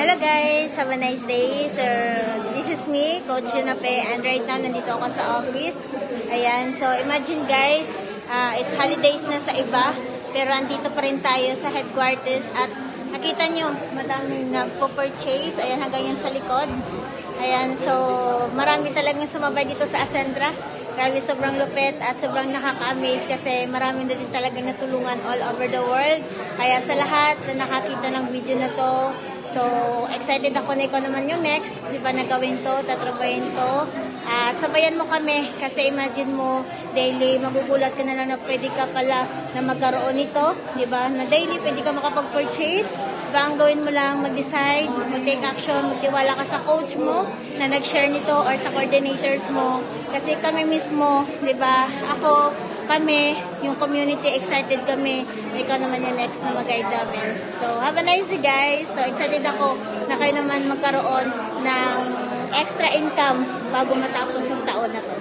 Hello guys, have a nice day. So, this is me, Coach Yunape, and right now nandito ako sa office. Ayan, so imagine guys, it's holidays na sa iba, pero andito pa rin tayo sa headquarters at nakita nyo, madaming nagpo-purchase. Ayan, hanggang yan sa likod. Ayan, so marami talagang sumabay dito sa Ascentra. Grabe, sobrang lupit at sobrang nakaka-amaze kasi marami na din talaga natulungan all over the world. Kaya sa lahat na nakakita ng video na to, so excited ako na ikaw naman yung next, di ba, na gawin to, tatrabahin to. At sabayan mo kami kasi imagine mo, daily, magugulat ka na lang na pwede ka pala na magkaroon nito, di ba? Na daily, pwede ka makapag-purchase. Diba, ang gawin mo lang, mag-decide, mag-take action, magtiwala ka sa coach mo na nag-share nito or sa coordinators mo. Kasi kami mismo, di ba, ako, kami, yung community, excited kami. Ikaw naman yung next na mag-guide namin. So, have a nice day guys. So, excited ako na kayo naman magkaroon ng extra income bago matapos yung taon na to.